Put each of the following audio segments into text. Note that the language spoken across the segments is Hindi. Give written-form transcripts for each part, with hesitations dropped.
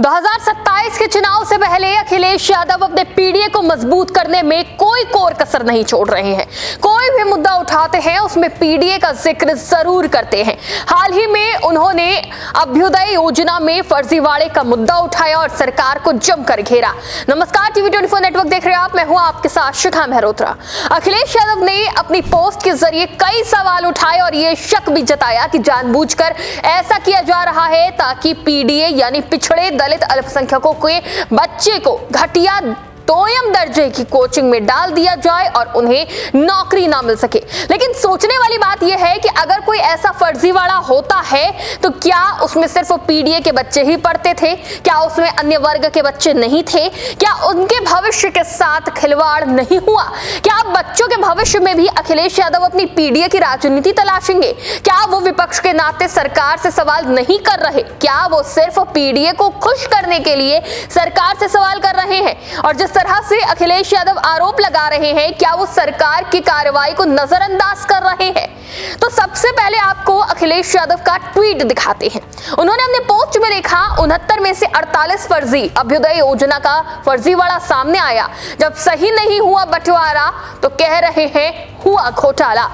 2027 के चुनाव से पहले अखिलेश यादव अपने पीडीए को मजबूत करने में कोई कोर कसर नहीं छोड़ रहे हैं। कोई भी मुद्दा उठाते हैं उसमें पीडीए का जिक्र जरूर करते हैं। हाल ही में उन्होंने अभ्युदय योजना में फर्जीवाड़े का मुद्दा उठाया और सरकार को जमकर घेरा। नमस्कार, टीवी 24 नेटवर्क देख रहे हैं आप, मैं हूं आपके साथ शिखा मेहरोत्रा। अखिलेश यादव ने अपनी पोस्ट के जरिए कई सवाल उठाए और ये शक भी जताया कि जानबूझकर ऐसा किया जा रहा है ताकि पीडीए यानी पिछड़े दलित अल्पसंख्यकों के बच्चे को घटिया दोयम दर्जे की कोचिंग में डाल दिया जाए और उन्हें नौकरी ना मिल सके। लेकिन सोचने वाली बात यह है कि अगर कोई ऐसा फर्जीवाड़ा होता है तो क्या उसमें सिर्फ पीडीए के बच्चे ही पढ़ते थे? क्या उसमें अन्य वर्ग के बच्चे नहीं थे? क्या उनके भविष्य के साथ खिलवाड़ नहीं हुआ? क्या बच्चों के भविष्य में भी अखिलेश यादव अपनी पीडीए की राजनीति तलाशेंगे? क्या वो विपक्ष के नाते सरकार से सवाल नहीं कर रहे? क्या वो सिर्फ पीडीए को खुश करने के लिए सरकार से सवाल कर रहे हैं? और जिस तरह से अखिलेश यादव आरोप लगा रहे हैं, क्या वो सरकार की कार्रवाई को नजरअंदाज कर रहे हैं? तो सबसे पहले आपको अखिलेश यादव का ट्वीट दिखाते हैं। उन्होंने अपने पोस्ट में लिखा, 69 में से 48 फर्जी अभ्युदय योजना का फर्जीवाड़ा सामने आया। जब सही नहीं हुआ बंटवारा तो कह रहे हैं हुआ घोटाला।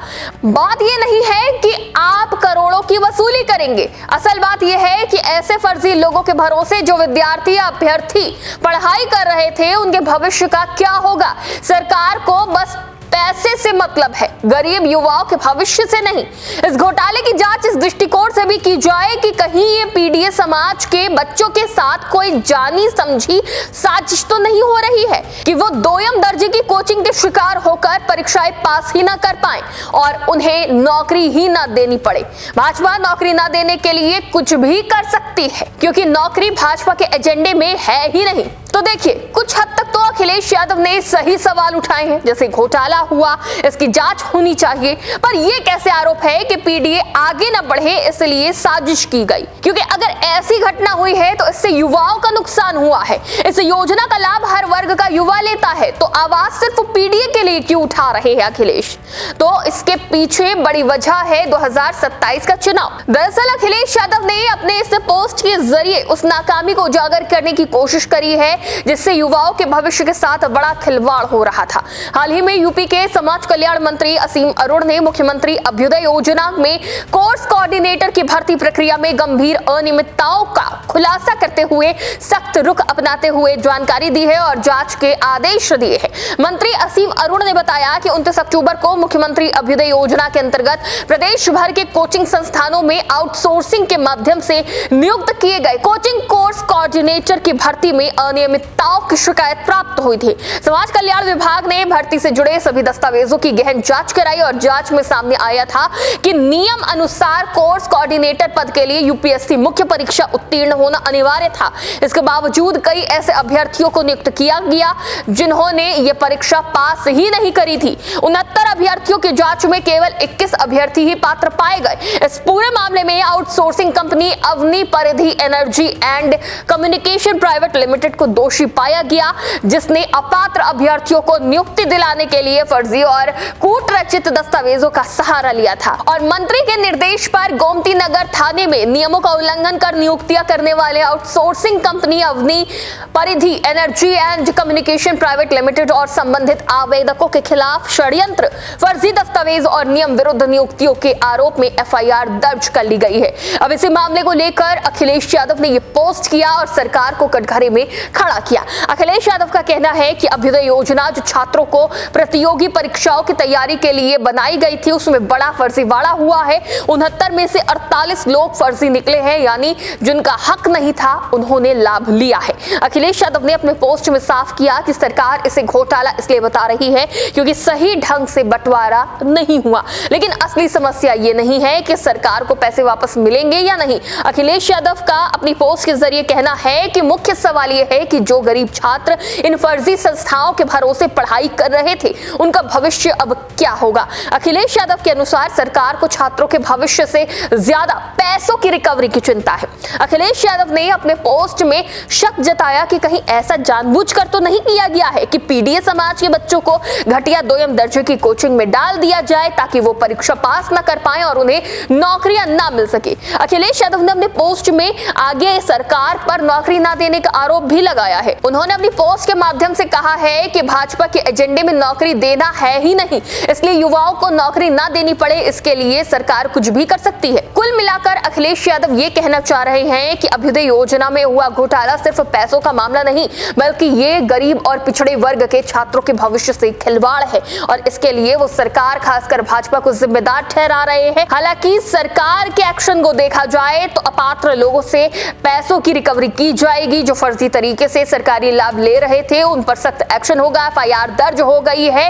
बात यह नहीं है कि आप करोड़ों की वसूली करेंगे, असल बात यह है कि ऐसे फर्जी लोगों के भरोसे जो विद्यार्थी या अभ्यर्थी पढ़ाई कर रहे थे उनके भविष्य का क्या होगा? सरकार को बस पैसे से मतलब है, गरीब युवाओं के भविष्य से नहीं। इस घोटाले की जांच इस दृष्टिकोण से भी की जाए कि कहीं ये पीडीए समाज के बच्चों के साथ कोई जानी समझी साजिश तो नहीं हो रही है कि वो दोयम दर्जे की कोचिंग के शिकार होकर परीक्षाएं पास ही ना कर पाए और उन्हें नौकरी ही ना देनी पड़े। भाजपा नौकरी ना देने के लिए कुछ भी कर सकती है क्योंकि नौकरी भाजपा के एजेंडे में है ही नहीं। तो देखिए, कुछ हद तक तो अखिलेश यादव ने सही सवाल उठाए हैं, जैसे घोटाला हुआ, इसकी जांच होनी चाहिए। पर यह कैसे आरोप है कि पीडीए आगे न बढ़े इसलिए साजिश की गई? क्योंकि अगर ऐसी घटना हुई है तो इससे युवाओं का नुकसान हुआ है। इस योजना का लाभ हर वर्ग का युवा लेता है, तो आवाज सिर्फ पीडीए के लिए क्यों उठा रहे हैं अखिलेश? तो इसके पीछे बड़ी वजह है 2027 का चुनाव। दरअसल अखिलेश यादव ने अपने इस पोस्ट के जरिए उस नाकामी को उजागर करने की कोशिश करी है जिससे युवाओं के भविष्य के साथ बड़ा खिलवाड़ हो रहा था। हाल ही में यूपी के समाज कल्याण मंत्री असीम अरुण ने मुख्यमंत्री अभ्युदय योजना में कोर्स कोऑर्डिनेटर की भर्ती प्रक्रिया में गंभीर अनियमितताओं का खुलासा करते हुए सख्त रुख अपनाते हुए जानकारी दी है और जांच के आदेश दिए हैं। मंत्री असीम अरुण ने बताया कि 29 अक्टूबर को मुख्यमंत्री अभ्युदय योजना के अंतर्गत प्रदेश भर के कोचिंग संस्थानों में आउटसोर्सिंग के माध्यम से नियुक्त किए गए कोचिंग कोर्स कोऑर्डिनेटर की भर्ती में अनियमितताओं की शिकायत प्राप्त हुई थी। समाज कल्याण विभाग ने भर्ती से जुड़े सभी दस्तावेजों की गहन जांच कराई और जांच में सामने आया था कि नियम अनुसार कोर्स कोऑर्डिनेटर पद के लिए यूपीएससी मुख्य परीक्षा उत्तीर्ण होना अनिवार्य था। इसके बावजूद कई ऐसे अभ्यर्थियों को नियुक्त किया गया जिन्होंने ये परीक्षा पास ही नहीं करी थी। 69 अभ्यर्थियों की जांच में केवल 21 अभ्यर्थी ही पात्र पाए गए। इस पूरे मामले में आउटसोर्सिंग कंपनी अवनी परिधि energy and communication private limited को दोषी पाया गया, जिसने अपात्र अभ्यर्थियों को नियुक्ति दिलाने के लिए फर्जी और कूटरचित दस्तावेजों का सहारा लिया था और मंत्री के निर्देश पर गोमती नगर थाने में नियमों का उल्लंघन कर नियुक्तियां करने वाले आउटसोर्सिंग कंपनी अवनी परिधि energy and communication private limited और संबंधित आवेदकों के खिलाफ षड्यंत्र, फर्जी दस्तावेज और नियम विरुद्ध नियुक्तियों के आरोप में एफआईआर दर्ज कर ली गई है। अब इसी मामले को लेकर अखिलेश यादव ने यह पोस्ट किया और सरकार को कटघरे में खड़ा किया। अखिलेश यादव का कहना है कि अभ्युदय योजना जो छात्रों को प्रतियोगी परीक्षाओं की तैयारी के लिए बनाई गई थी उसमें बड़ा फर्जीवाड़ा हुआ है। 69 में से 48 लोग फर्जी निकले हैं, यानी जिनका हक नहीं था उन्होंने लाभ लिया है। अखिलेश यादव ने अपने पोस्ट में साफ किया कि सरकार इसे घोटाला इसलिए बता रही है क्योंकि सही ढंग से बंटवारा नहीं हुआ, लेकिन असली समस्या ये नहीं है कि सरकार को पैसे वापस मिलेंगे या नहीं। अखिलेश यादव का अपनी पोस्ट के जरिए कहना है कि मुख्य सवाल यह है कि जो गरीब छात्र इन फर्जी संस्थाओं के भरोसे पढ़ाई कर रहे थे उनका भविष्य अब क्या होगा? अखिलेश यादव के अनुसार सरकार को छात्रों के भविष्य से ज्यादा पैसों की रिकवरी की चिंता है। अखिलेश यादव ने अपने पोस्ट में शक जताया कि कहीं ऐसा जानबूझकर तो नहीं किया गया है कि पीडीए समाज के बच्चों को घटिया दोयम दर्जे की कोचिंग में डाल दिया जाए ताकि वो परीक्षा पास न कर पाए और उन्हें नौकरियां ना मिल सके। अखिलेश यादव ने अपने पोस्ट में आगे सरकार सरकार पर नौकरी न देने का आरोप भी लगाया है। उन्होंने अपनी पोस्ट के माध्यम से कहा है कि भाजपा के एजेंडे में नौकरी देना है ही नहीं, इसलिए युवाओं को नौकरी न देनी पड़े, इसके लिए सरकार कुछ भी कर सकती है। कुल मिलाकर अखिलेश यादव ये कहना चाह रहे हैं कि अभ्युदय योजना में हुआ घोटाला सिर्फ पैसों का मामला नहीं, बल्कि ये गरीब और पिछड़े वर्ग के छात्रों के भविष्य से खिलवाड़ है और इसके लिए वो सरकार, खासकर भाजपा को जिम्मेदार ठहरा रहे हैं। हालांकि सरकार के एक्शन को देखा जाए तो अपात्र लोगों से पैसों की रिकवरी की जाएगी। जो फर्जी तरीके से सरकारी लाभ ले रहे थे उन पर सख्त एक्शन होगा। एफआईआर दर्ज हो गई है।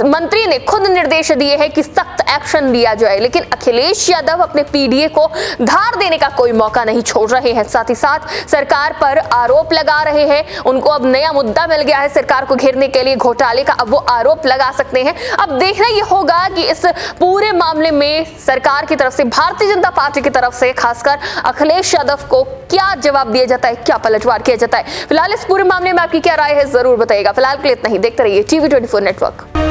मंत्री ने खुद निर्देश दिए हैं कि सख्त एक्शन लिया जाए, लेकिन अखिलेश यादव अपने पीडीए को धार देने का कोई मौका नहीं छोड़ रहे हैं। साथ ही साथ सरकार पर आरोप लगा रहे हैं। उनको अब नया मुद्दा मिल गया है सरकार को घेरने के लिए, घोटाले का। अब वो आरोप लगा सकते हैं। अब देखना यह होगा कि इस पूरे मामले में सरकार की तरफ से, भारतीय जनता पार्टी की तरफ से खासकर अखिलेश यादव को क्या जवाब दिया जाता है, क्या पलटवार किया जाता है। फिलहाल इस पूरे मामले में आपकी क्या राय है, जरूर बताइएगा। फिलहाल के लिए इतना ही। देखते रहिए TV24 नेटवर्क।